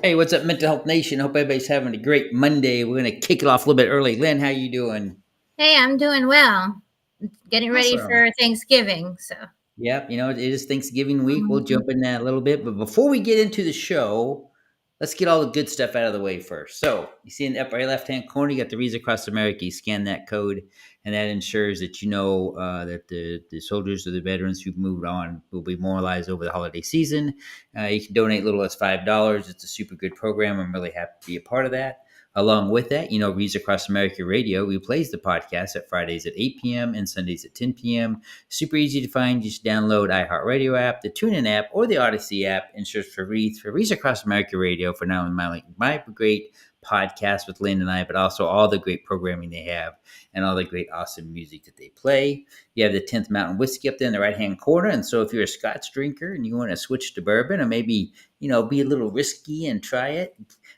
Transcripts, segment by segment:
Hey, what's up, Mental Health Nation? Hope everybody's having a great Monday. We're gonna kick it off a little bit early. Lynn, how you doing? Hey, I'm doing well. Getting ready Awesome. for Thanksgiving. So, Yep, it is Thanksgiving week. We'll Mhm. jump in that a little bit, but before we get into the show, let's get all the good stuff out of the way first. So, you see in the upper right left-hand corner, you got the Reads Across America. You scan that code, and that ensures that you know that the soldiers or the veterans who've moved on will be memorialized over the holiday season. You can donate little as $5. It's a super good program. I'm really happy to be a part of that. Along with that, Reads Across America Radio replays the podcast at Fridays at 8 p.m. and Sundays at 10 p.m. Super easy to find. Just download iHeartRadio app, the TuneIn app, or the Odyssey app, and search for Reads Across America Radio for not only my great podcast with Lynn and I, but also all the great programming they have and all the great awesome music that they play. You have the 10th Mountain Whiskey up there in the right hand corner. And so if you're a Scotch drinker and you want to switch to bourbon or maybe, be a little risky and try it,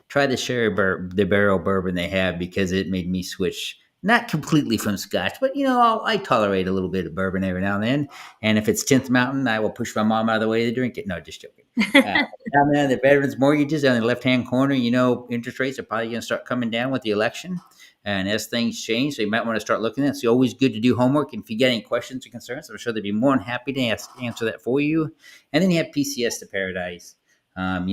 try the barrel bourbon they have because it made me switch not completely from Scotch, but I tolerate a little bit of bourbon every now and then. And if it's 10th Mountain, I will push my mom out of the way to drink it. No, just joking. Uh, Down there, the veterans mortgages down in the left hand corner, interest rates are probably going to start coming down with the election. And as things change, so you might want to start looking at it. It's always good to do homework. And if you get any questions or concerns, I'm sure they'd be more than happy to answer that for you. And then you have PCS to Paradise. I'm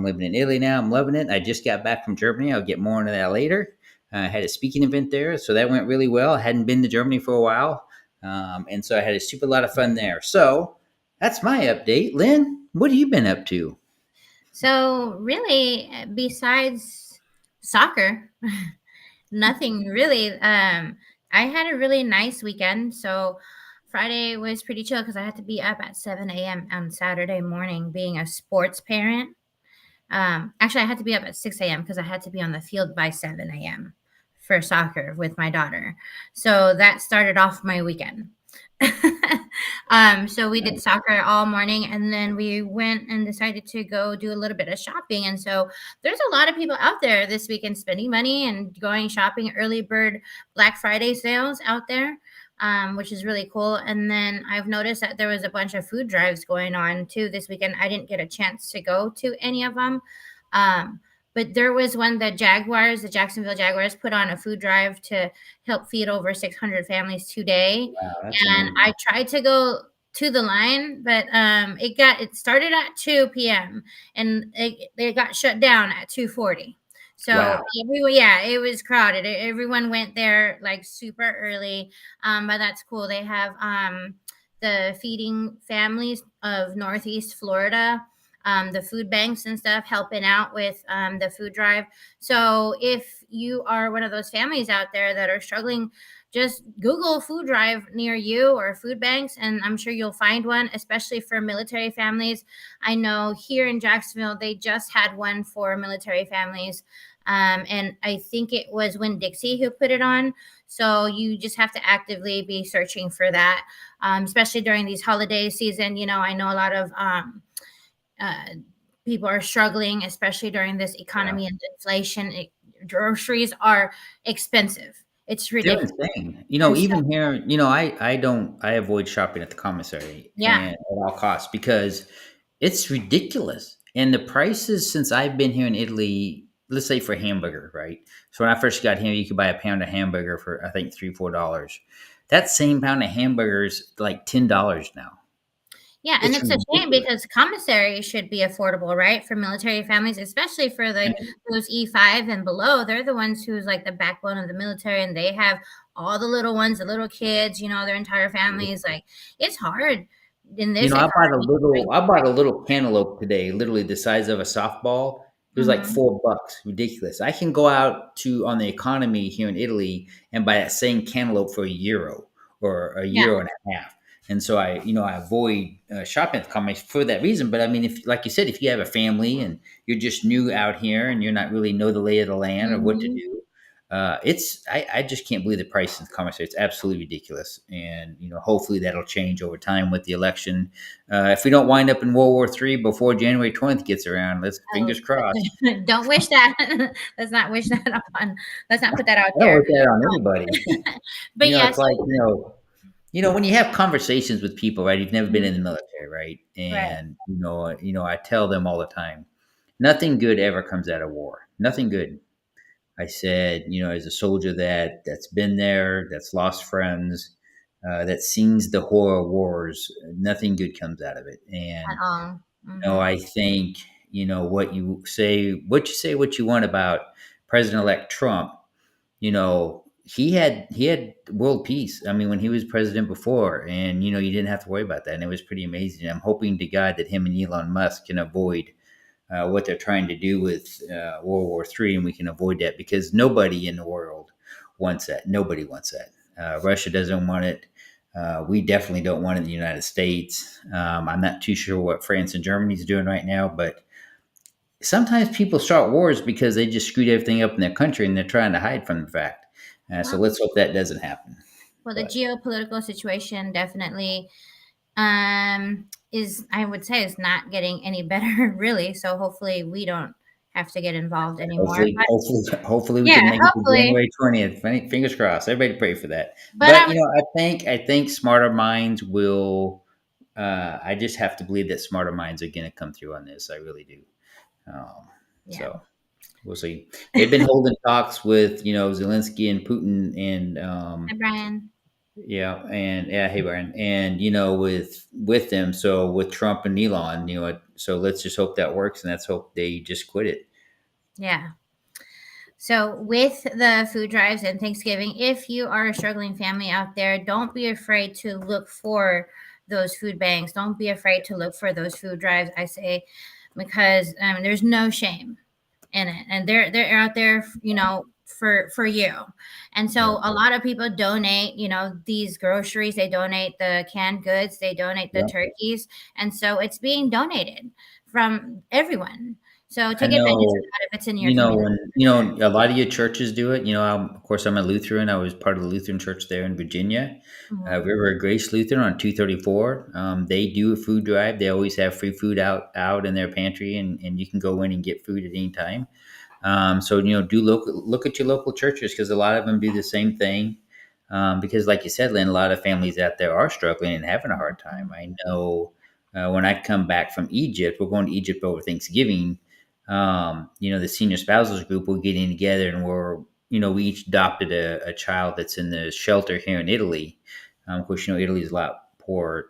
living in Italy now. I'm loving it. I just got back from Germany. I'll get more into that later. I had a speaking event there, so that went really well. I hadn't been to Germany for a while, and so I had a super lot of fun there. So that's my update. Lynn, what have you been up to? so really, besides soccer, nothing really. I had a really nice weekend. So Friday was pretty chill because I had to be up at 7 a.m. on Saturday morning, being a sports parent. Actually, I had to be up at 6 a.m. because I had to be on the field by 7 a.m. for soccer with my daughter. So that started off my weekend. So we did soccer all morning and then we went and decided to go do a little bit of shopping. And so there's a lot of people out there this weekend spending money and going shopping, early bird Black Friday sales out there. Which is really cool. And then I've noticed that there was a bunch of food drives going on too this weekend. I didn't get a chance to go to any of them. But there was one that the Jacksonville Jaguars, put on a food drive to help feed over 600 families today. Wow, that's And amazing. I tried to go to the line, but it started at 2 p.m. and it got shut down at 2:40. So Wow. yeah, it was crowded. Everyone went there like super early. But that's cool. They have the feeding families of Northeast Florida, the food banks and stuff, helping out with the food drive. So if you are one of those families out there that are struggling, just Google food drive near you or food banks, and I'm sure you'll find one, especially for military families. I know here in Jacksonville, they just had one for military families. And I think it was Winn-Dixie who put it on. So you just have to actively be searching for that, especially during these holiday season. I know a lot of uh, people are struggling, especially during this Yeah. economy and inflation. Groceries are expensive. It's They're ridiculous. insane. And so, Even here, I avoid shopping at the commissary yeah, and at all costs because it's ridiculous. And the prices since I've been here in Italy, let's say for hamburger, right? So when I first got here, you could buy a pound of hamburger for I think $3, $4. That same pound of hamburgers like $10 now. yeah, and It's it's a shame ridiculous. because commissary should be affordable, right, for military families, especially for like those E5 and below. They're the ones who's like the backbone of the military, and they have all the little ones, the little kids, their entire families. Like it's hard in this economy. I bought a little cantaloupe today, literally the size of a softball. It was like Mhm. $4, ridiculous. I can go out to on the economy here in Italy and buy that same cantaloupe for €1 or a Yeah. euro and a half. And so I avoid shopping at the comics for that reason. But I mean, if like you said, if you have a family and you're just new out here and you're not really know the lay of the land or what to Mhm. do, I just can't believe the price in the commissary. It's absolutely ridiculous, and hopefully that'll change over time with the election. If we don't wind up in World War III before January 20th gets around, let's Oh, fingers crossed. don't wish that. Let's not wish that on. Let's not put that out I don't there. wish that on anybody. But yeah, It's like when you have conversations with people, right? You've never been in the military, right? right. And I tell them all the time. nothing good ever comes out of war. Nothing good. I said, as a soldier that's been there, that's lost friends, that seen the horror wars, nothing good comes out of it. At And all. Hmm. I think what you want about President-elect Trump. He had world peace. I mean, when he was president before, and you didn't have to worry about that, and it was pretty amazing. I'm hoping to God that him and Elon Musk can avoid what they're trying to do with World War III, and we can avoid that because nobody in the world wants that. Nobody wants that. Russia doesn't want it. We definitely don't want it in the United States. I'm not too sure what France and Germany is doing right now, but sometimes people start wars because they just screwed everything up in their country and they're trying to hide from the fact. So Well, let's hope that doesn't happen. well, the But geopolitical situation definitely is, I would say, is not getting any better, really. So hopefully we don't have to get involved anymore. hopefully, But hopefully we yeah, can make it to hopefully. January 20th. Fingers crossed. Everybody pray for that. But I But would, I think smarter minds will. I just have to believe that smarter minds are going to come through on this. I really do. Um, yeah. so we'll see. They've been holding talks with Zelensky and Putin and Hi, Brian. yeah, and yeah, hey Brian, and with them. So with Trump and Elon, so let's just hope that works, and let's hope they just quit it. Yeah. So, with the food drives and Thanksgiving, if you are a struggling family out there, don't be afraid to look for those food banks. Don't be afraid to look for those food drives. I say, because there's no shame in it, and they're out there, for you. And Yep. so, a lot of people donate, these groceries. They donate the canned goods. They donate the Yep. turkeys, and so it's being donated from everyone. So I take advantage of know. that if it's in your community. When a lot of your churches do it. Of course, I'm a Lutheran. I was part of the Lutheran church there in Virginia, Mhm. River of Grace Lutheran on 234. They do a food drive. They always have free food out in their pantry, and you can go in and get food at any time. So do look at your local churches because a lot of them do the same thing. Because, like you said, Lynn, a lot of families out there are struggling and having a hard time. I know when I come back from Egypt, we're going to Egypt over Thanksgiving. The senior spouses group will getting together and we each adopted a child that's in the shelter here in Italy. Of course, Italy is a lot poorer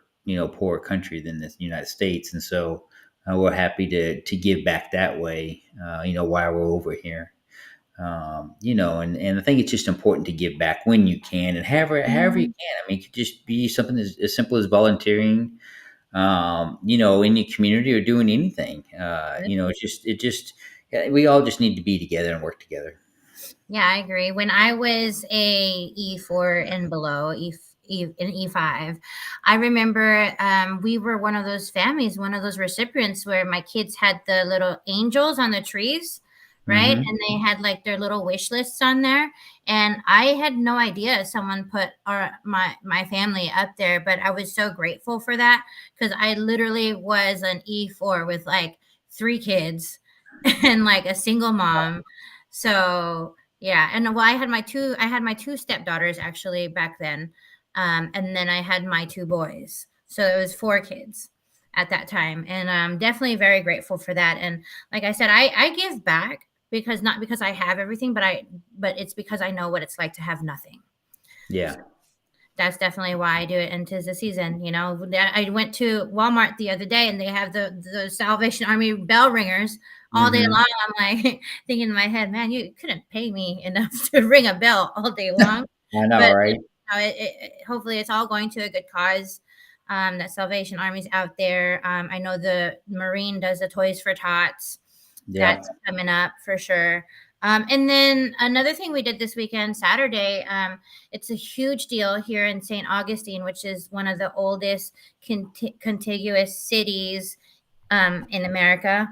country than the United States, and so we're happy to give back that way. While we're over here. And I think it's just important to give back when you can and however you Mhm. can. I mean, it could just be something as simple as volunteering, in your community or doing anything. Yeah, we all just need to be together and work together. Yeah, I agree. When I was a E4 and below, an E5, I remember we were one of those families, one of those recipients where my kids had the little angels on the trees, right? Hmm. And they had like their little wish lists on there. And I had no idea someone put my family up there, but I was so grateful for that because I literally was an E4 with like three kids and like a single mom. So yeah, and well, I had my two stepdaughters actually back then, and then I had my two boys, so it was four kids at that time, and I'm definitely very grateful for that. And like I said, I give back because not because I have everything, but it's because I know what it's like to have nothing. Yeah. That's definitely why I do it. And 'tis the season, I went to Walmart the other day and they have the Salvation Army bell ringers all day Hmm. long. I'm like thinking in my head, man, you couldn't pay me enough to ring a bell all day long. I know, But right? hopefully it's all going to a good cause. That Salvation Army's out there. I know the Marine does the Toys for Tots. Yep. That's coming up for sure. And then another thing we did this weekend, Saturday, it's a huge deal here in St. Augustine, which is one of the oldest contiguous cities in America.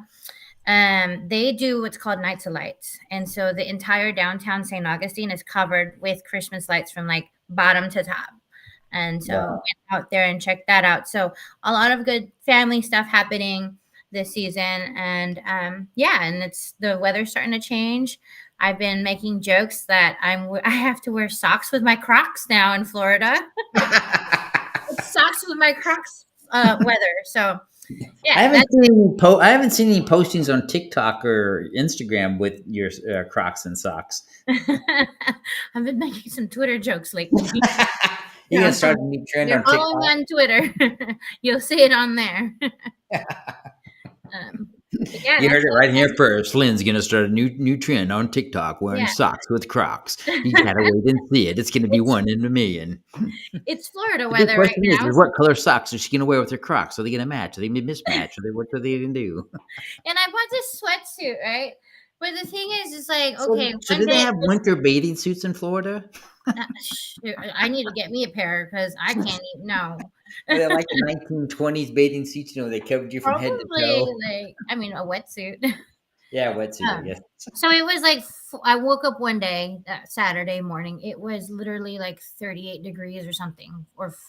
They do what's called Nights of Lights. And so the entire downtown St. Augustine is covered with Christmas lights from like bottom to top. And so Wow. went out there and checked that out. So a lot of good family stuff happening this season. And yeah, and it's the weather's starting to change. I've been making jokes that I have to wear socks with my Crocs now in Florida. It's socks with my Crocs weather. So I Yeah, haven't that's seen I haven't seen any postings on TikTok or Instagram with your Crocs and socks. I've been making some Twitter jokes lately. You're Yeah, gonna start a new if trend you're on following TikTok. on Twitter, you'll see it on there. But yeah, You that's heard it so right here fun. first. Lynn's gonna start a new trend on TikTok wearing Yeah, socks with Crocs. You gotta wait and see it. It's gonna be it's one in a million. it's Florida The big weather right question now, is what color socks is she gonna wear with her Crocs? Are they gonna match? Are they gonna be mismatched? What are they gonna do? and I bought this sweatsuit, right? But the thing is like, okay, So one do they day have winter bathing suits in Florida? I need to get me a pair because I can't even no. Are they like the 1920s bathing suits? They covered you from head to Probably toe. like, I mean, a wetsuit. Yeah, wetsuit, I Um, guess. so it was like I woke up one day that Saturday morning. It was literally like 38 degrees or something,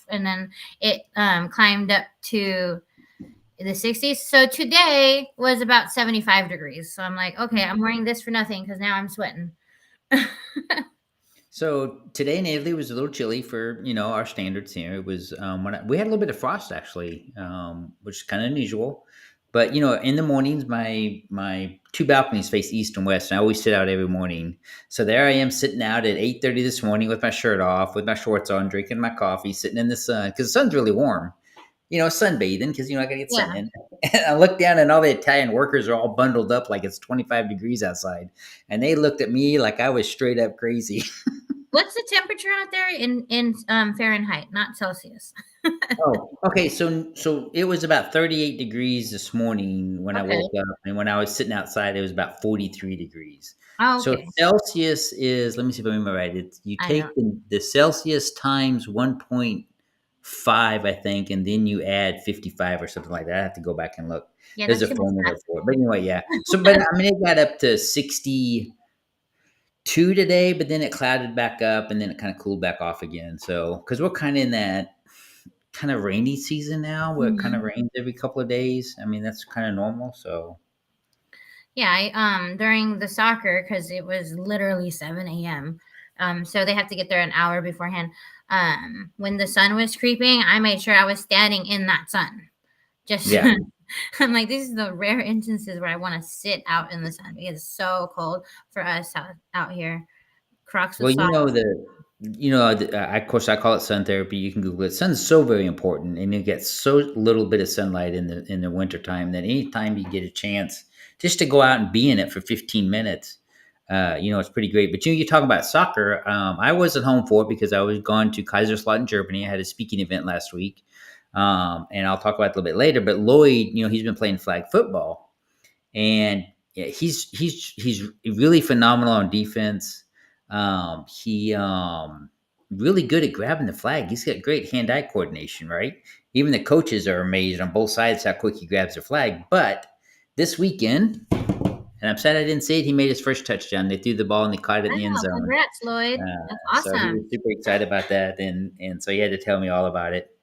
and then it climbed up to the 60s. So today was about 75 degrees. So I'm like, okay, I'm wearing this for nothing because now I'm sweating. So today in Italy was a little chilly for our standards here. It was we had a little bit of frost actually, which is kind of unusual. But in the mornings, my two balconies face east and west, and I always sit out every morning. So there I am sitting out at 8:30 this morning with my shirt off, with my shorts on, drinking my coffee, sitting in the sun because the sun's really warm. Sunbathing because I gotta get sun Yeah. in. And I look down and all the Italian workers are all bundled up like it's 25 degrees outside, and they looked at me like I was straight up crazy. What's the temperature out there in Fahrenheit, not Celsius? Oh, okay. So it was about 38 degrees this morning when I Okay. woke up, and when I was sitting outside, it was about 43 degrees. Oh, So okay. Celsius is, let me see if I remember right. It's you I know. take the Celsius times 1.5, I think, and then you add 55 or something like that. I have to go back and look. Yeah, There's that's a too much formula math. for it. But anyway, yeah. So, but I mean, it got up to 62 today, but then it clouded back up, and then it kind of cooled back off again. So, because we're kind of in that kind of rainy season now where it kind of Mhm. rains every couple of days. I mean, that's kind of normal. So, Yeah, I during the soccer because it was literally 7 a.m. So they have to get there an hour beforehand. When the sun was creeping, I made sure I was standing in that sun. Just yeah. I'm like, these are the rare instances where I want to sit out in the sun because it's so cold for us out here. Crocs with Well, socks. of course, I call it sun therapy. You can Google it. Sun's so very important, and you get so little bit of sunlight in the wintertime that anytime you get a chance just to go out and be in it for 15 minutes, it's pretty great. But you talk about soccer. I wasn't home for it because I was gone to Kaiserslautern, Germany. I had a speaking event last week, and I'll talk about it a little bit later. But Lloyd, he's been playing flag football, and yeah, he's really phenomenal on defense. He really good at grabbing the flag. He's got great hand-eye coordination, right? Even the coaches are amazed on both sides how quick he grabs the flag. But this weekend, and I'm sad I didn't see it, he made his first touchdown. They threw the ball and they caught it in the end Wow, zone. congrats, Lloyd. That's So he awesome. was super excited about that, and so he had to tell me all about it.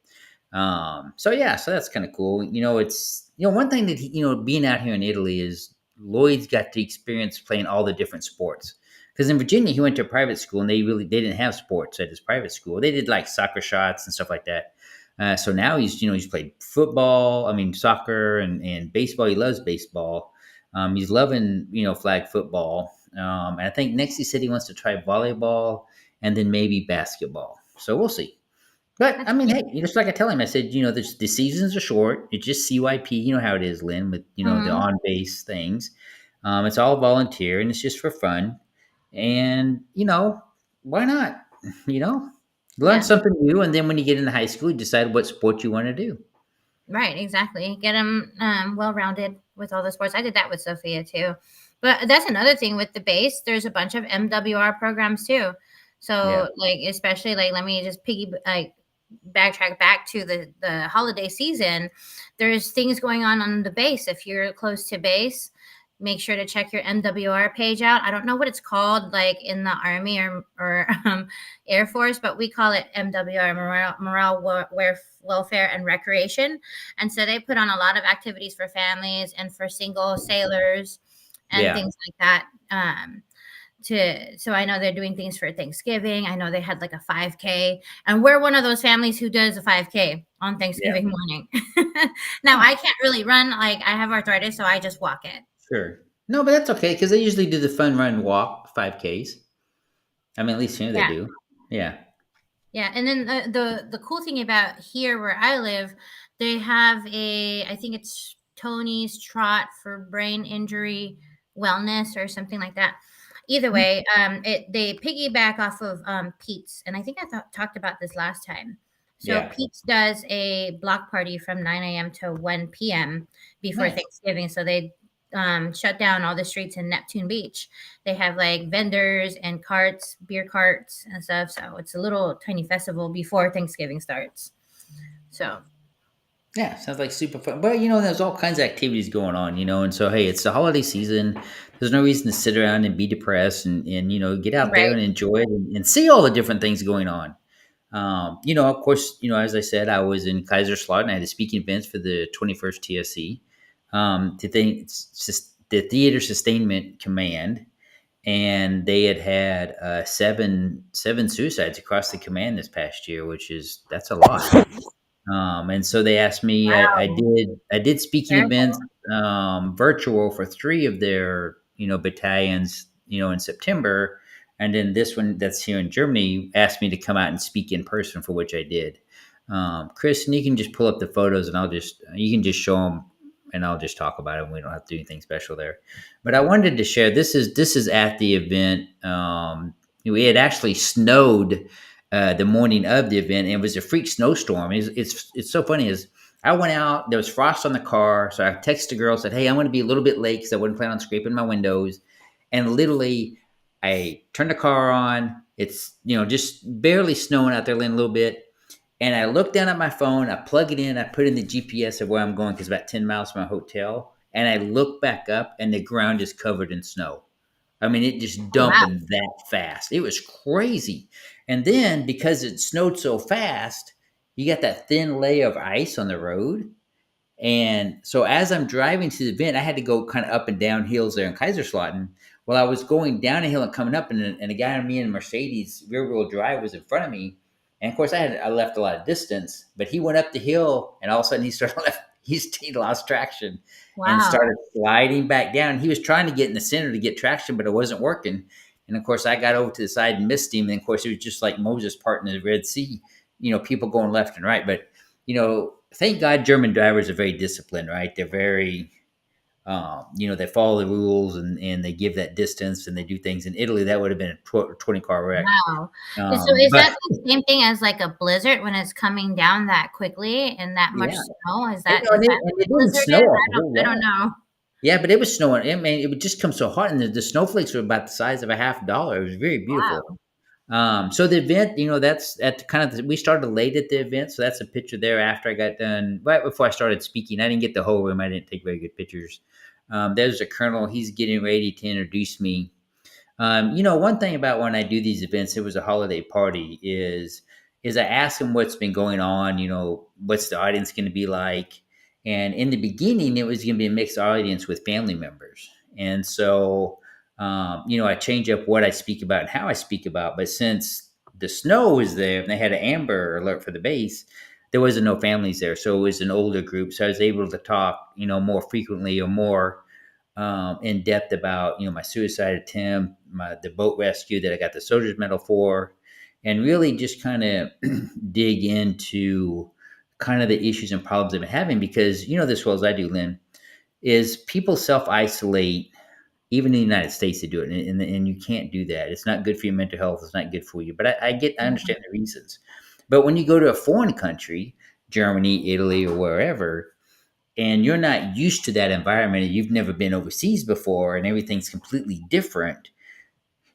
So yeah, so that's kind of cool. It's one thing that being out here in Italy is Lloyd's got to experience playing all the different sports. Because in Virginia, he went to a private school and they didn't have sports at his private school. They did like soccer shots and stuff like that. So now he's played football. I mean soccer and baseball. He loves baseball. He's loving flag football. And I think next he said he wants to try volleyball and then maybe basketball. So we'll see. But That's I mean, cool. hey, just like I tell him, I said, the seasons are short. It's just CYP. You know how it is, Lynn, with the Mhm. on base things. It's all volunteer and it's just for fun. And why not? You know, learn Yeah. something new, and then when you get into high school, you decide what sport you want to do. Right, exactly. Get them well rounded with all the sports. I did that with Sophia too. But that's another thing with the base. There's a bunch of MWR programs too. Yeah, So like, especially like, let me just backtrack back to the holiday season. There's things going on the base. If you're close to base, make sure to check your MWR page out. I don't know what it's called like in the Army or Air Force, but we call it MWR, Welfare and Recreation. And so they put on a lot of activities for families and for single sailors and yeah. things like that. so I know they're doing things for Thanksgiving. I know they had like a 5K, and we're one of those families who does a 5K on Yeah. Thanksgiving morning. Now I can't really run, like I have arthritis, so I just walk it. Sure. No, but that's okay because they usually do the fun run walk 5Ks. I mean, at least here they Yeah. do. Yeah. Yeah, and then the cool thing about here where I live, they have I think it's Tony's Trot for Brain Injury Wellness or something like that. Either Mm. way, they piggyback off of Pete's, and I think talked about this last time. So Yeah. Pete's does a block party from 9 a.m. to 1 p.m. before Nice. Thanksgiving. So they shut down all the streets in Neptune Beach. They have like vendors and carts, beer carts and stuff. So it's a little tiny festival before Thanksgiving starts. So Yeah, sounds like super fun. But there's all kinds of activities going on, and so hey, it's the holiday season. There's no reason to sit around and be depressed and get out there right. and enjoy it and see all the different things going on. Of course, as I said, I was in Kaiserslautern. I had a speaking events for the 21st TSC. It's just the Theater Sustainment Command, and they had seven suicides across the command this past year, that's a lot. And so they asked me. Wow. I did speaking events Terrible. virtual for three of their battalions in September, and then this one that's here in Germany asked me to come out and speak in person, for which I did. Chris, and you can just pull up the photos, and you can just show them, and I'll just talk about it. We don't have to do anything special there. But I wanted to share. This is at the event. We had actually snowed the morning of the event, and it was a freak snowstorm. It's so funny is I went out, there was frost on the car, so I texted the girl, said, "Hey, I'm going to be a little bit late because I wouldn't plan on scraping my windows." And literally, I turned the car on. It's just barely snowing out there, a little bit. And I look down at my phone, I plug it in, I put in the GPS of where I'm going because it's about 10 miles from my hotel. And I look back up, and the ground is covered in snow. I mean, it just Oh, wow. dumping that fast. It was crazy. And then because it snowed so fast, you got that thin layer of ice on the road. And so as I'm driving to the event, I had to go kind of up and down hills there in Kaiserslautern. Well, I was going down a hill and coming up, and a guy on me in a Mercedes rear wheel drive was in front of me. And of course, I left a lot of distance, but he went up the hill, and all of a sudden he started he lost traction and Wow. started sliding back down. He was trying to get in the center to get traction, but it wasn't working. And of course, I got over to the side and missed him. And of course, it was just like Moses parting the Red Sea. People going left and right, but thank God German drivers are very disciplined, right? They're very, they follow the rules and they give that distance and they do things. In Italy, that would have been a 20 car wreck. Wow. So is But that the same thing as like a blizzard when it's coming down that quickly and that much yeah, snow? Is and, that and is it, that and what it a didn't blizzard snow is? a whole I don't lot. know. Yeah, but it was snowing. I mean, it would just come so hot, and the snowflakes were about the size of a $50. It was very beautiful. Wow. So the event, that's at the kind of we started late at the event, so that's a picture there after I got done, right before I started speaking. I didn't get the whole room. I didn't take very good pictures. There's a colonel. He's getting ready to introduce me. One thing about when I do these events, it was a holiday party, is I ask them what's been going on. What's the audience going to be like? And in the beginning, it was going to be a mixed audience with family members, and so I change up what I speak about and how I speak about. But since the snow was there and they had an amber alert for the base, there wasn't no families there, so it was an older group. So I was able to talk, more frequently or more in depth about my suicide attempt, the boat rescue that I got the soldier's medal for, and really just kind of dig into kind of the issues and problems I've been having because this well as I do, Lynn, is people self isolate. Even in the United States, they do it, and you can't do that. It's not good for your mental health. It's not good for you. But I understand the reasons. But when you go to a foreign country, Germany, Italy, or wherever, and you're not used to that environment, and you've never been overseas before, and everything's completely different,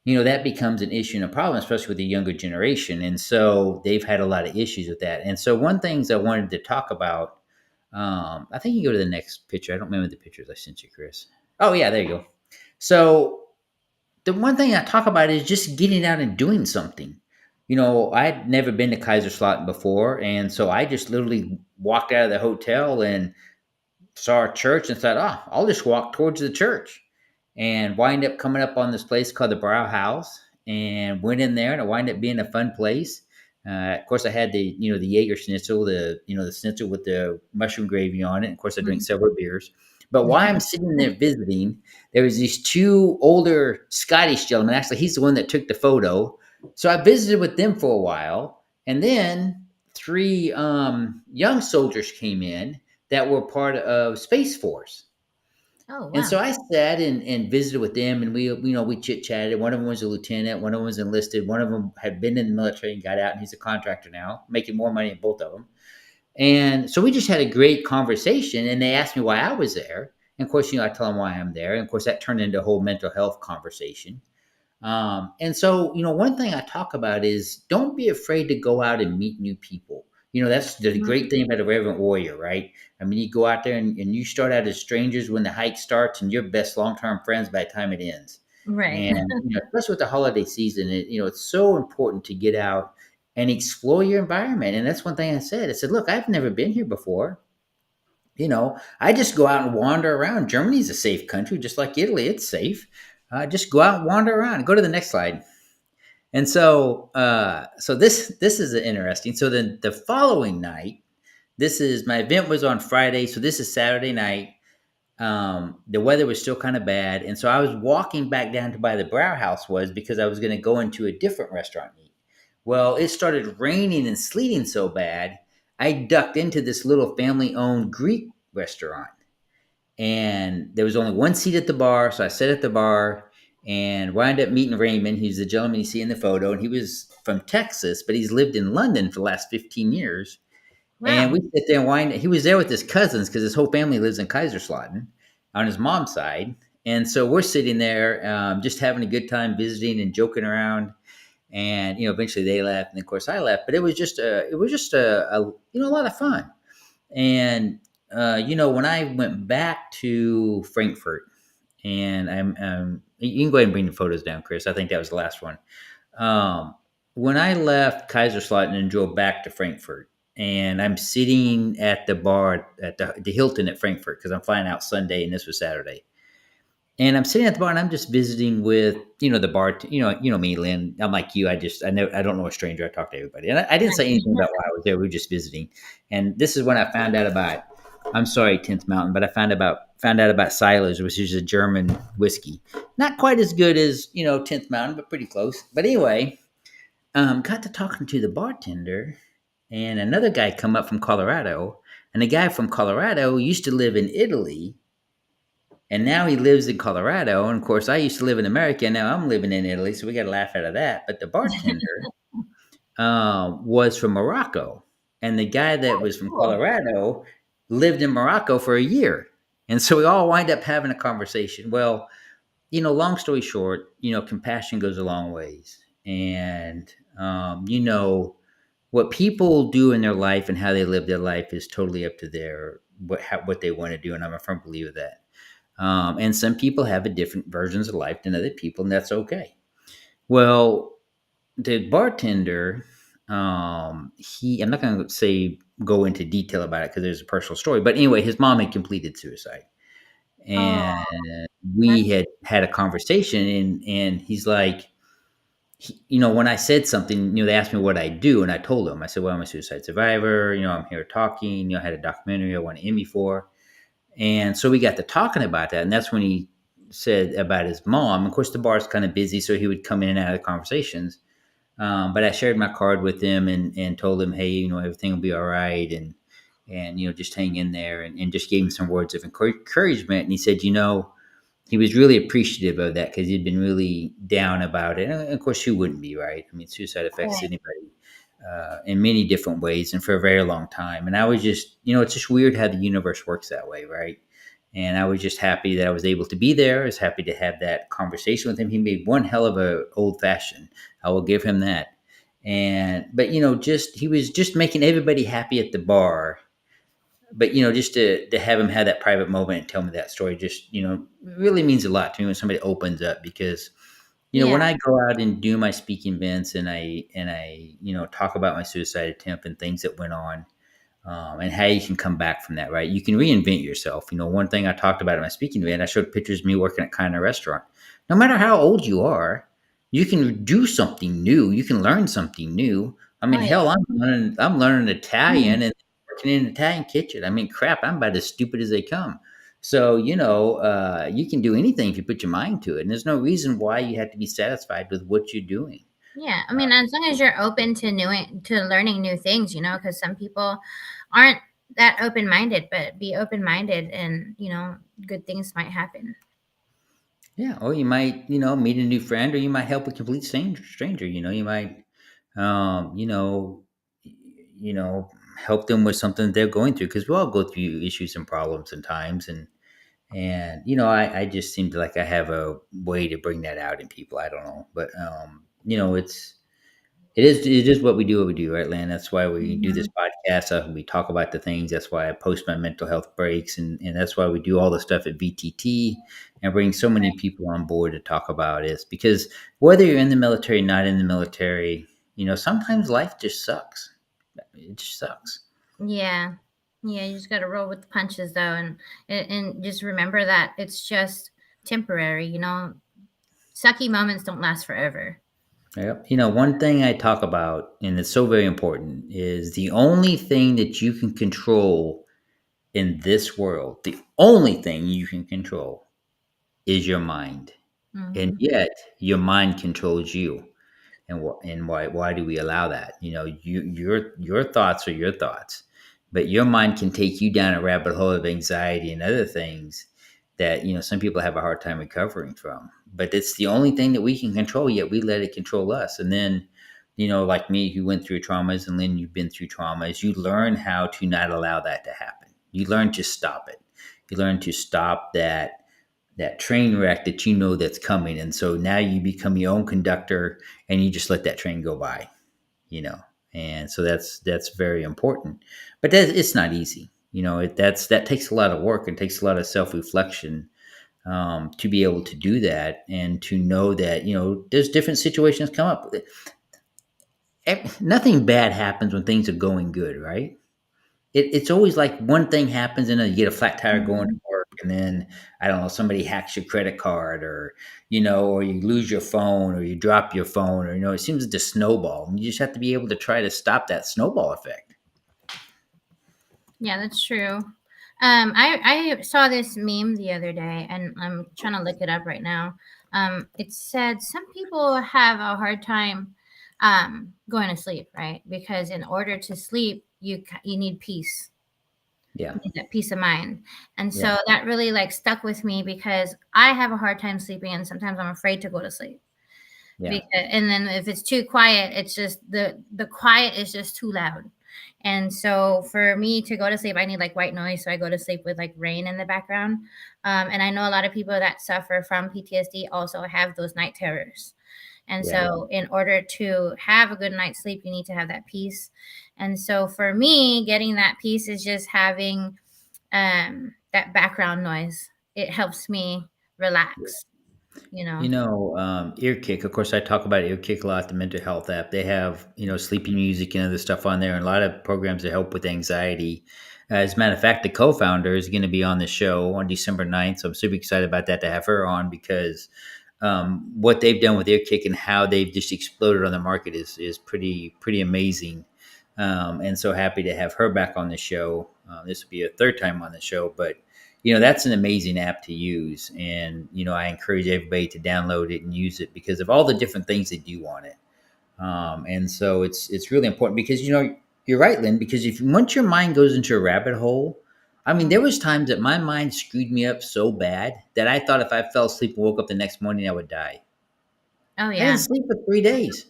that becomes an issue and a problem, especially with the younger generation. And so they've had a lot of issues with that. And so one things I wanted to talk about, I think you go to the next picture. I don't remember the pictures I sent you, Chris. Oh yeah, there you go. So the one thing I talk about is just getting out and doing something. I'd never been to Kaiserslautern before, and so I just literally walked out of the hotel and saw a church and thought, "Oh, I'll just walk towards the church." and wind up coming up on this place called the Brow House, and went in there, and it wind up being a fun place. Of course, I had the the Jaeger schnitzel, the schnitzel with the mushroom gravy on it. Of course, I drank several beers. But while I'm sitting there visiting, there was these two older Scottish gentlemen. Actually, he's the one that took the photo. So I visited with them for a while, and then three young soldiers came in that were part of Space Force. Oh, And wow. so I sat and visited with them, and we chit chatted. One of them was a lieutenant, one of them was enlisted, one of them had been in the military and got out, and he's a contractor now, making more money than both of them. And so we just had a great conversation, and they asked me why I was there. And of course, I tell them why I'm there, and of course that turned into a whole mental health conversation. And so, one thing I talk about is don't be afraid to go out and meet new people. That's the Mhm. great thing about a reverent warrior, right? I mean, you go out there and you start out as strangers when the hike starts, and you're best long term friends by the time it ends. Right. And especially with the holiday season, it's so important to get out and explore your environment. And that's one thing I said. I said, look, I've never been here before. I just go out and wander around. Germany's a safe country, just like Italy. It's safe. Just go out and wander around. Go to the next slide. And so this is interesting. So then the following night, this is my event was on Friday, so this is Saturday night. The weather was still kind of bad, and so I was walking back down to by the Brow House was because I was going to go into a different restaurant and eat. Well, it started raining and sleeting so bad, I ducked into this little family-owned Greek restaurant, and there was only one seat at the bar, so I sat at the bar and wound up meeting Raymond. He's the gentleman you see in the photo, and he was from Texas, but he's lived in London for the last 15 years. And Wow. we sit there and wind. He was there with his cousins because his whole family lives in Kaiserslautern on his mom's side, and so we're sitting there just having a good time visiting and joking around. And eventually they left, and of course I left. But it was just a lot of fun. And when I went back to Frankfurt, and you can go ahead and bring the photos down, Chris. I think that was the last one. Um, when I left Kaiserslautern and drove back to Frankfurt, and I'm sitting at the bar at the Hilton at Frankfurt because I'm flying out Sunday, and this was Saturday. And I'm sitting at the bar, and I'm just visiting with the bar. Me, Lynn. I'm like you. I don't know a stranger. I talk to everybody, and I didn't say anything about why I was there. We were just visiting, and this is when I found out about. I'm sorry, 10th Mountain, but I found out about Siler's, which is a German whiskey. Not quite as good as 10th Mountain, but pretty close. But anyway, got to talking to the bartender, and another guy come up from Colorado, and the guy from Colorado used to live in Italy, and now he lives in Colorado. And of course, I used to live in America, and now I'm living in Italy, so we got to laugh out of that. But the bartender was from Morocco, and the guy that was from Cool. Colorado lived in Morocco for a year, and so we all wind up having a conversation. Well, long story short, compassion goes a long ways, and what people do in their life and how they live their life is totally up to their what they want to do, and I'm a firm believer of that. And some people have a different versions of life than other people, and that's okay. Well, the bartender, I'm not going to say go into detail about it because there's a personal story, but anyway, his mom had completed suicide, Oh, and that's we had a conversation, and he's like, when I said something, they asked me what I do, and I told them. I said, "Well, I'm a suicide survivor. I'm here talking. I had a documentary I won an Emmy for." And so we got to talking about that, and that's when he said about his mom. Of course, the bar's kind of busy, so he would come in and out of the conversations. But I shared my card with him and told him, "Hey, everything will be all right, and just hang in there," and just gave him some words of encouragement. And he said, he was really appreciative of that because he'd been really down about it. And of course, who wouldn't be, right? I mean, suicide affects right. anybody in many different ways and for a very long time. And I was just, it's just weird how the universe works that way, right? And I was just happy that I was able to be there. I was happy to have that conversation with him. He made one hell of a old fashioned. I will give him that. But just he was just making everybody happy at the bar, but just to have him have that private moment and tell me that story just really means a lot to me when somebody opens up because when Yeah. I go out and do my speaking events and I talk about my suicide attempt and things that went on, and how you can come back from that, right? You can reinvent yourself. One thing I talked about in my speaking event, I showed pictures of me working at kind of restaurant. No matter how old you are, you can do something new. You can learn something new. I Oh mean, yeah. hell, I'm learning Italian Mm. and working in an Italian kitchen. I mean, crap, I'm about as stupid as they come. So, you can do anything if you put your mind to it. And there's no reason why you have to be satisfied with what you're doing. Yeah, I mean, as long as you're open to learning new things, because some people aren't that open minded, but be open minded, and good things might happen. Yeah, or you might, meet a new friend, or you might help a complete stranger. You might, um, you know, y- help them with something that they're going through, because we all go through issues and problems and times, and I just seem to like I have a way to bring that out in people. I don't know, but it is what we do, right, Lan? That's why we do this Mhm. podcast. We talk about the things. That's why I post my mental health breaks, and that's why we do all the stuff at VTT and bring so many people on board to talk about it. Because whether you're in the military, not in the military, sometimes life just sucks. It just sucks. Yeah, yeah, you just got to roll with the punches, though, and just remember that it's just temporary. Sucky moments don't last forever. Yep. One thing I talk about, and it's so very important, is the only thing that you can control in this world, the only thing you can control is your mind. And Hmm. yet your mind controls you. And why do we allow that? Your thoughts are your thoughts, but your mind can take you down a rabbit hole of anxiety and other things that some people have a hard time recovering from. But it's the only thing that we can control, yet we let it control us. And then like me, who went through traumas, and Lynn, you've been through traumas, you learn how to not allow that to happen. You learn to stop it. You learn to stop that train wreck that that's coming. And so now you become your own conductor, and you just let that train go by, you know. And so that's very important. But it's not easy. That takes a lot of work and takes a lot of self-reflection, to be able to do that, and to know that there's different situations come up. Nothing bad happens when things are going good, right? It's always like one thing happens, and then you get a flat tire going to Hmm. work, and then I don't know, somebody hacks your credit card, or or you lose your phone, or you drop your phone, or it seems to snowball, and you just have to be able to try to stop that snowball effect. Yeah, that's true. I saw this meme the other day, and I'm trying to look it up right now. It said some people have a hard time going to sleep, right? Because in order to sleep, you need peace. Yeah, You need that peace of mind. And yeah, so that really like stuck with me because I have a hard time sleeping, and sometimes I'm afraid to go to sleep. yeah, Because, and then if it's too quiet, it's just the quiet is just too loud. And so for me to go to sleep, I need like white noise. So I go to sleep with like rain in the background. And I know a lot of people that suffer from PTSD also have those night terrors. And yeah, so in order to have a good night's sleep, you need to have that peace. And so for me, getting that peace is just having that background noise. It helps me yeah. relax, you know. Earkick. Of course, I talk about Earkick a lot. The mental health app. They have sleepy music and other stuff on there, and a lot of programs that help with anxiety. As a matter of fact, the co-founder is going to be on the show on December 9th, so I'm super excited about that, to have her on, because what they've done with Earkick and how they've just exploded on the market is pretty amazing. And so happy to have her back on the show. This will be a third time on the show, but that's an amazing app to use, and I encourage everybody to download it and use it because of all the different things they do on it. And so it's really important, because you're right, Lynn, because if once your mind goes into a rabbit hole, I mean, there was times that my mind screwed me up so bad that I thought if I fell asleep and woke up the next morning, I would die. Oh I didn't yeah. sleep for 3 days.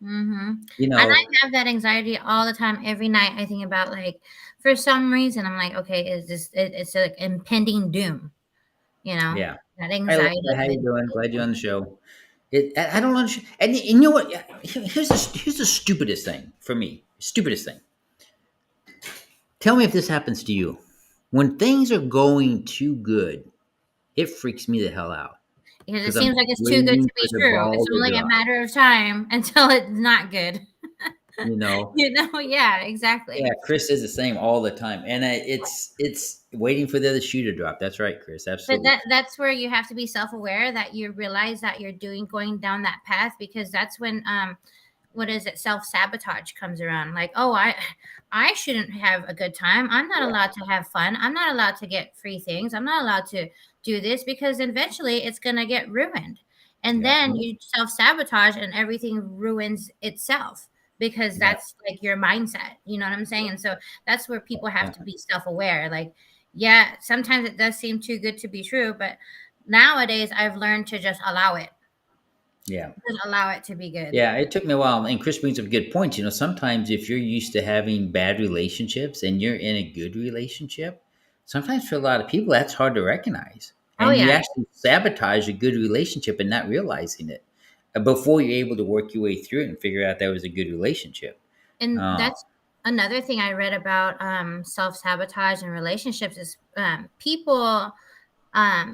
Mhm. you And I know have that anxiety all the time. Every night I think about like for some reason I'm like, okay, is this it's like impending doom, you know? yeah. That Hi, Linda, anxiety how of you it. doing? Glad you're on the show. I don't understand. And you know what? Here's the stupidest thing for me. Stupidest thing. Tell me if this happens to you. When things are going too good, it freaks me the hell out, Because it because I'm seems like it's too good waiting to for be the true. ball It's to only a drop. matter of time until it's not good. you know. Yeah, Yeah, exactly. Chris is the same all the time, and it's waiting for the other shoe to drop. That's right, Chris. But Absolutely. that's where you have to be self-aware that you realize that you're going down that path, because that's when what is it, self-sabotage comes around. Like, oh, I shouldn't have a good time, I'm not allowed to have fun, I'm not allowed to get free things, I'm not allowed to do this, because eventually it's going to get ruined. And Yeah, then you self-sabotage and everything ruins itself, because yeah, that's like your mindset, you know what I'm saying? And so that's where people have yeah, to be self-aware. Like, yeah, sometimes it does seem too good to be true, but nowadays I've learned to just allow it, yeah. just allow it to be good. Yeah, it took me a while, and Chris brings up a good point. You know, sometimes if you're used to having bad relationships and you're in a good relationship, sometimes for a lot of people that's hard to recognize, Oh and you yeah. actually sabotage a good relationship and not realizing it before you're able to work your way through it and figure out that was a good relationship. And Uh, that's another thing I read about self-sabotage in relationships is people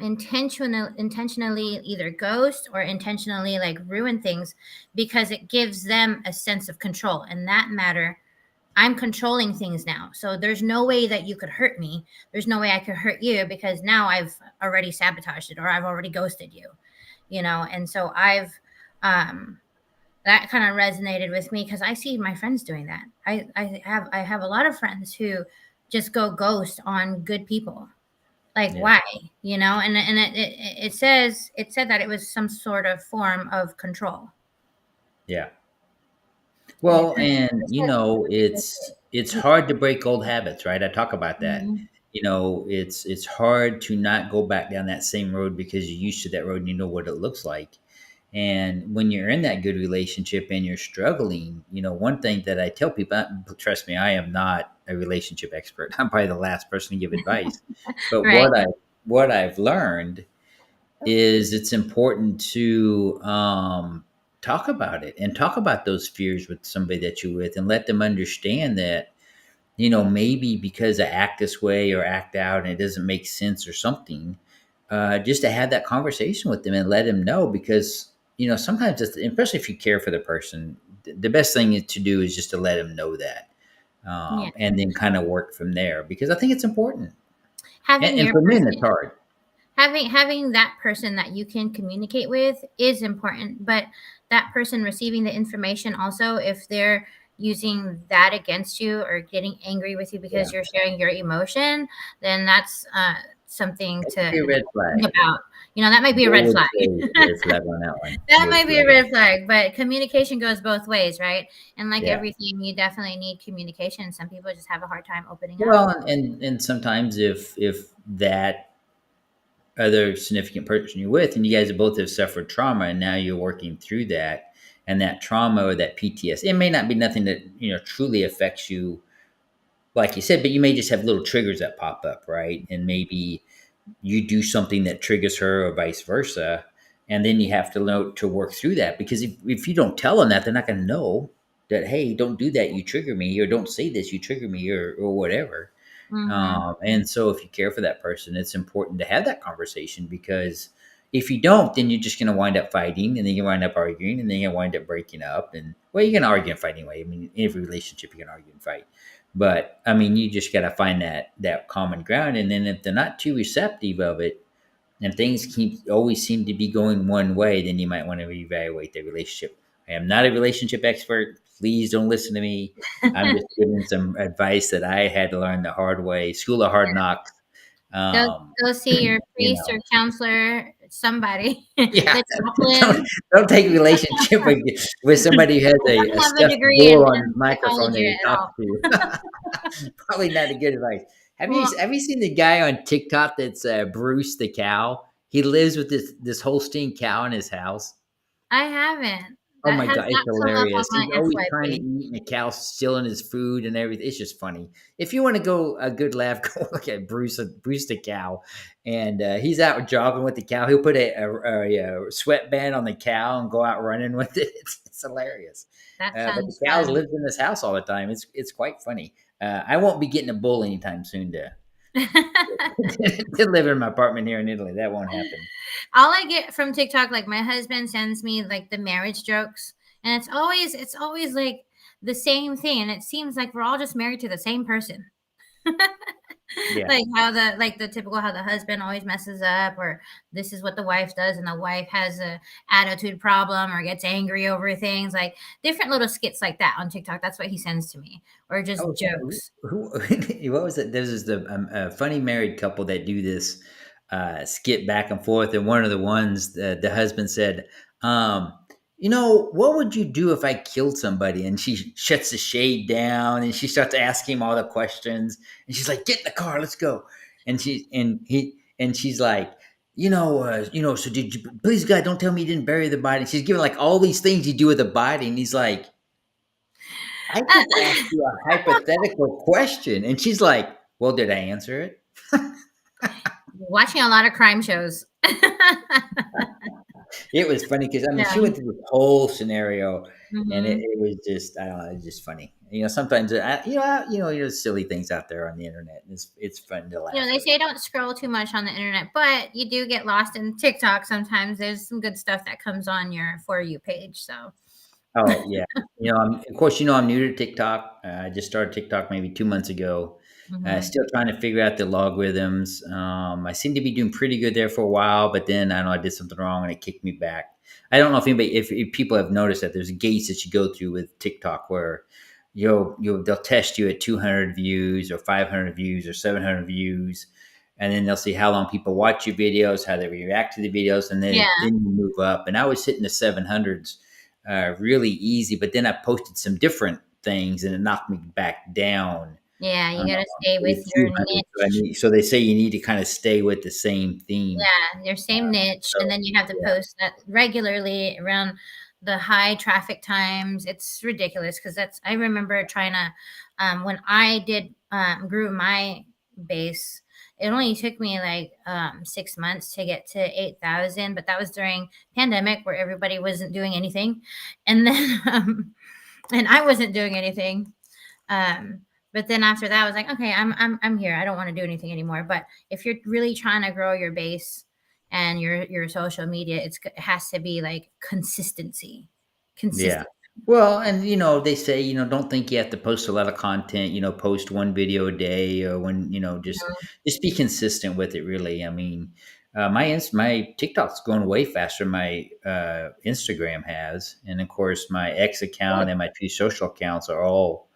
intentionally either ghost or intentionally like ruin things because it gives them a sense of control. And that matter, I'm controlling things now. So there's no way that you could hurt me. There's no way I could hurt you because now I've already sabotaged it or I've already ghosted you, And so um, that kind of resonated with me because I see my friends doing that. I have a lot of friends who just go ghost on good people. Like, yeah, why? And it said that it was some sort of form of control. yeah. And it Well, and says, it's hard to break old habits, right? I talk about that. Mhm. You know, it's hard to not go back down that same road because you're used to that road and you know what it looks like. And when you're in that good relationship and you're struggling, you know, one thing that I tell people, trust me, I am not a relationship expert. I'm probably the last person to give advice. But Right. what I've learned is it's important to talk about it and talk about those fears with somebody that you're with and let them understand that, you know, maybe because I act this way or act out and it doesn't make sense or something, just to have that conversation with them and let them know because, you know, sometimes, especially if you care for the person, the best thing to do is just to let them know that Yeah. and then kind of work from there because I think it's important. Having And your for men, person it's hard. having that person that you can communicate with is important, but that person receiving the information also, if they're using that against you or getting angry with you Yeah. because you're sharing your emotion, then that's something That to could be a red think flag. about. That might be a Joe red would flag. say red flag on that one. That Red might be a flag. red flag, but communication goes both ways, right? And like Yeah. everything, you definitely need communication. Some people just have a hard time opening up. Well, and sometimes if that other significant person you're with, and you guys both have suffered trauma, and now you're working through that, and that trauma or that PTSD, it may not be nothing that you know truly affects you, like you said, but you may just have little triggers that pop up, right? And maybe you do something that triggers her or vice versa, and then you have to know to work through that because if you don't tell them that, they're not going to know that, hey, don't do that, you trigger me, or don't say this, you trigger me, or whatever. Mm-hmm. And so if you care for that person, it's important to have that conversation because if you don't, then you're just going to wind up fighting and then you wind up arguing and then you wind up breaking up. And well, you can argue and fight anyway. I mean, in every relationship, you can argue and fight. But I mean, you just got to find that common ground. And then if they're not too receptive of it, and things keep always seem to be going one way, then you might want to reevaluate the relationship. I am not a relationship expert. Please don't listen to me. I'm just giving some advice that I had to learn the hard way. School of hard knocks. Go Um, go see your you priest know, or counselor, somebody, yeah. the don't chaplain. don't take a relationship with somebody who has I a don't have a stuffed degree in bull on his microphone that psychology he at talks all. to. Probably not a good advice. Well, Have you seen the guy on TikTok that's Bruce the cow? He lives with this Holstein cow in his house. I haven't. Oh That my has god, it's not come up on hilarious. my He's always trying to FYP. eat, and the cow's stealing his food and everything. It's just funny. If you want to go a good laugh, go look at Bruce the cow, and he's out jogging with the cow. He'll put a sweatband on the cow and go out running with it. It's hilarious. That But the sounds cow fun. lives in this house all the time. It's quite funny. I won't be getting a bull anytime soon to to live in my apartment here in Italy. That won't happen. All I get from TikTok, like my husband sends me like the marriage jokes, and it's always like the same thing, and it seems like we're all just married to the same person. Yeah. Like how the typical how the husband always messes up, or this is what the wife does, and the wife has a attitude problem or gets angry over things, like different little skits like that on TikTok. That's what he sends to me, or just Oh, jokes. what was it? There's this a funny married couple that do this skit back and forth, and one of the ones the husband said, um, what would you do if I killed somebody? And she shuts the shade down, and she starts asking him all the questions, and she's like, "Get in the car, let's go." And she's like. So did you? Please, God, don't tell me you didn't bury the body. She's giving like all these things you do with the body, and he's like, I just asked you a hypothetical question. And she's like, well, did I answer it? Watching a lot of crime shows. It was funny because, I mean, Yeah. she went through the whole scenario and it, Mhm. it was just, I don't know, it's just funny. Sometimes, there's silly things out there on the internet. It's fun to You know, laugh they with. say don't scroll too much on the internet, but you do get lost in TikTok sometimes. There's some good stuff that comes on your For You page. So, Oh yeah, of course, I'm new to TikTok. I just started TikTok maybe 2 months ago. mhm. Still trying to figure out the logarithms. I seem to be doing pretty good there for a while, but then I don't know I did something wrong and it kicked me back. I don't know if people have noticed that there's gates that you go through with TikTok where they'll test you at 200 views or 500 views or 700 views, and then they'll see how long people watch your videos, how they react to the videos, and then Yeah. then you move up. And I was hitting the 700s really easy. But then I posted some different things, and it knocked me back down Yeah, you to gotta stay with the your 200. niche. So they say you need to kind of stay with the same theme. Yeah, your same niche, and So then you have to yeah, post that regularly around the high traffic times. It's ridiculous because I remember trying to, when I did grew my base, it only took me like 6 months to get to 8,000, but that was during pandemic where everybody wasn't doing anything, and then and I wasn't doing anything. Um, but then after that, I was like, okay, I'm here. I don't want to do anything anymore. But if you're really trying to grow your base and your social media, it has to be like consistency, yeah. consistent. Well, and they say don't think you have to post a lot of content. Post one video a day, or when just be consistent with it. Really, I mean, my TikTok's going way faster than my Instagram has, and of course my X account and my two social accounts are all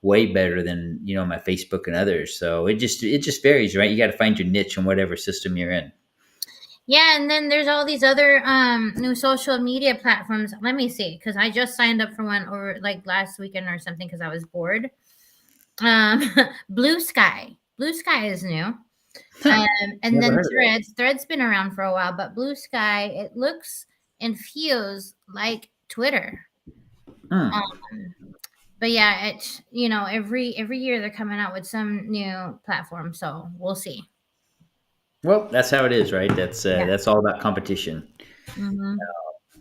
way better than my Facebook and others. So it just varies, right? You got to find your niche in whatever system you're in. Yeah, and then there's all these other new social media platforms. Let me see, because I just signed up for one over like last weekend or something because I was bored. Um, Blue Sky. Blue Sky is new. Huh, And never then heard of that. Threads been around for a while, but Blue Sky, it looks and feels like Twitter. Hmm. Um, but yeah, it's every year they're coming out with some new platform, so we'll see. Well, that's how it is, right? Yeah. That's all about competition. Hmm.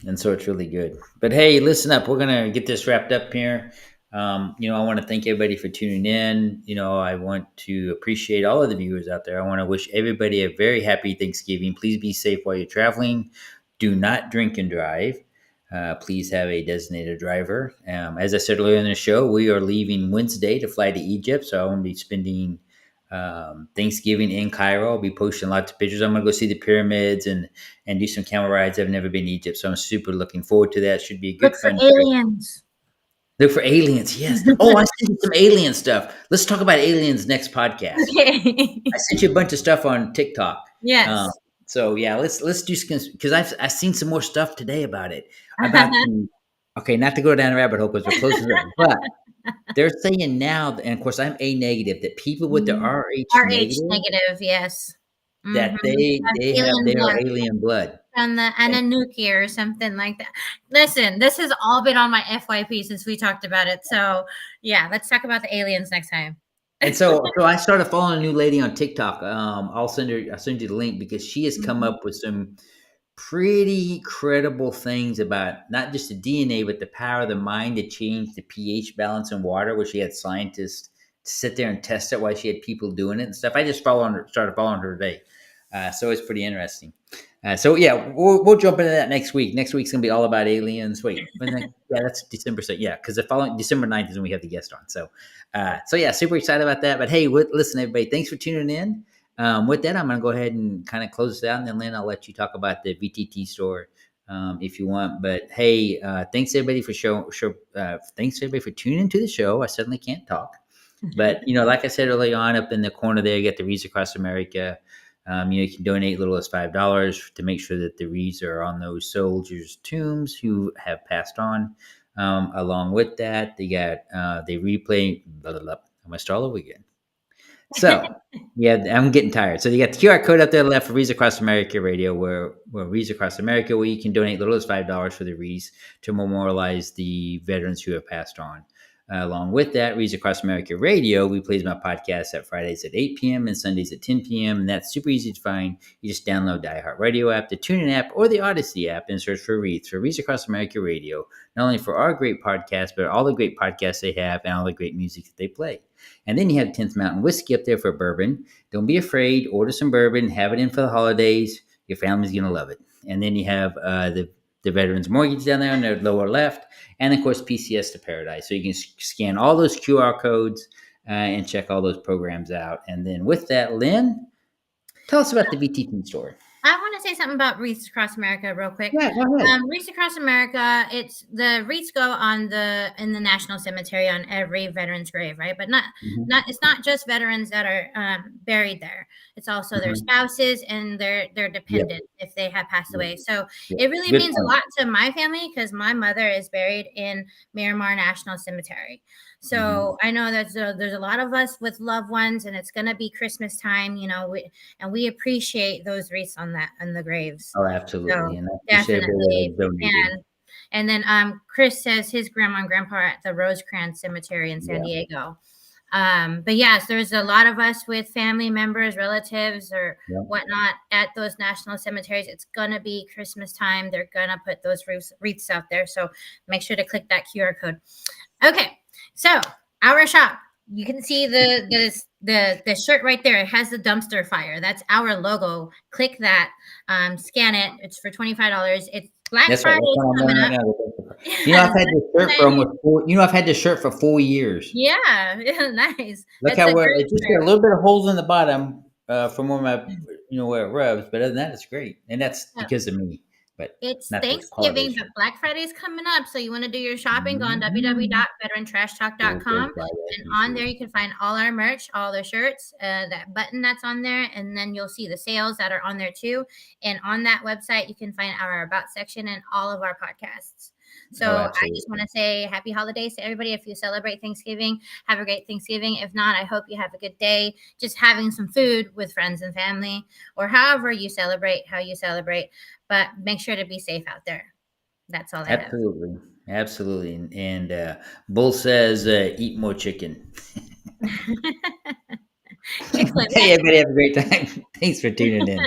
And so it's really good. But hey, listen up. We're gonna get this wrapped up here. I want to thank everybody for tuning in. I want to appreciate all of the viewers out there. I want to wish everybody a very happy Thanksgiving. Please be safe while you're traveling. Do not drink and drive. Please have a designated driver. As I said earlier in the show, we are leaving Wednesday to fly to Egypt. So I want to be spending Thanksgiving in Cairo. I'll be posting lots of pictures. I'm going to go see the pyramids and do some camel rides. I've never been to Egypt, so I'm super looking forward to that. Should be a Look good, for fun trip. aliens. Look for aliens. Yes. Oh, I sent you some alien stuff. Let's talk about aliens next podcast. Okay. I sent you a bunch of stuff on TikTok. Um, Yes. so yeah, let's do because I've seen some more stuff today about it. About the Okay, not to go down the rabbit hole because we're closing it up, but they're saying now, and of course I'm A negative, that people with the Mhm. RH RH negative negative, yes. that Mhm. they Have they have alien their blood alien blood. from the Anunnaki or something like that. Listen, this has all been on my FYP since we talked about it. So yeah, let's talk about the aliens next time. And so I started following a new lady on TikTok. I'll send you the link because she has come Mhm. up with some pretty credible things about not just the DNA, but the power of the mind to change the pH balance in water, where she had scientists sit there and test it while she had people doing it and stuff. I just started following her today. So it's pretty interesting. So yeah, we'll jump into that next week. Next week's gonna be all about aliens. Wait, Yeah, that's December 2nd. Yeah, because the following December 9th is when we have the guest on. So yeah, super excited about that. But hey, listen, everybody, thanks for tuning in. With that, I'm going to go ahead and kind of close this out, and then Lynn, I'll let you talk about the VTT store if you want. But hey, thanks everybody for thanks everybody for tuning into the show. I suddenly can't talk. But like I said early on, up in the corner there, you got the Wreaths Across America. You can donate little as $5 to make sure that the wreaths are on those soldiers' tombs who have passed on. Along with that, they replay. Blah, blah, blah. I'm gonna start all over again. So, yeah, I'm getting tired. So you got the QR code up there left for Wreaths Across America Radio, where Wreaths Across America, where you can donate little as $5 for the wreaths to memorialize the veterans who have passed on. Along with that, Wreaths Across America Radio, we plays my podcast at Fridays at 8 p.m. and Sundays at 10 p.m. And that's super easy to find. You just download the iHeartRadio app, the TuneIn app, or the Odyssey app and search for Wreaths Across America Radio, not only for our great podcast, but all the great podcasts they have and all the great music that they play. And then you have 10th Mountain Whiskey up there for bourbon. Don't be afraid. Order some bourbon. Have it in for the holidays. Your family's going to love it. And then you have the Veterans Mortgage down there in the lower left. And, of course, PCS to Paradise. So you can scan all those QR codes and check all those programs out. And then with that, Lynn, tell us about the VTT store. I want to say something about Wreaths Across America real quick. Yeah, go ahead. Wreaths Across America, it's the wreaths go in the National Cemetery on every veteran's grave, right? But it's not just veterans that are buried there. It's also their spouses and their dependents if they have passed away. So it really means a lot to my family because my mother is buried in Miramar National Cemetery. So I know that there's a lot of us with loved ones, and it's going to be Christmas time, and we appreciate those wreaths on the graves. Oh, absolutely. So, definitely. And then Chris says his grandma and grandpa are at the Rosecrans Cemetery in San Diego. But yes, there's a lot of us with family members, relatives, or whatnot at those national cemeteries. It's gonna be Christmas time. They're gonna put those wreaths out there. So make sure to click that QR code. Okay, so our shop. You can see the shirt right there. It has the dumpster fire. That's our logo. Click that. Scan it. It's for $25. It's Black Friday coming up. I've had this shirt for 4 years. Yeah, nice. Look how it's just got a little bit of holes in the bottom from where my where it rubs, but other than that, it's great, and that's because of me. But it's Thanksgiving, but Black Friday's coming up, so you want to do your shopping, go on www.VeteranTrashTalk.com, and on there you can find all our merch, all the shirts, that button that's on there, and then you'll see the sales that are on there too. And on that website, you can find our About section and all of our podcasts. So I just want to say happy holidays to everybody. If you celebrate Thanksgiving, have a great Thanksgiving. If not, I hope you have a good day just having some food with friends and family, or however you celebrate, how you celebrate. But make sure to be safe out there. That's all I have. Absolutely. And Bull says, eat more chicken. Hey, everybody have a great time. Thanks for tuning in.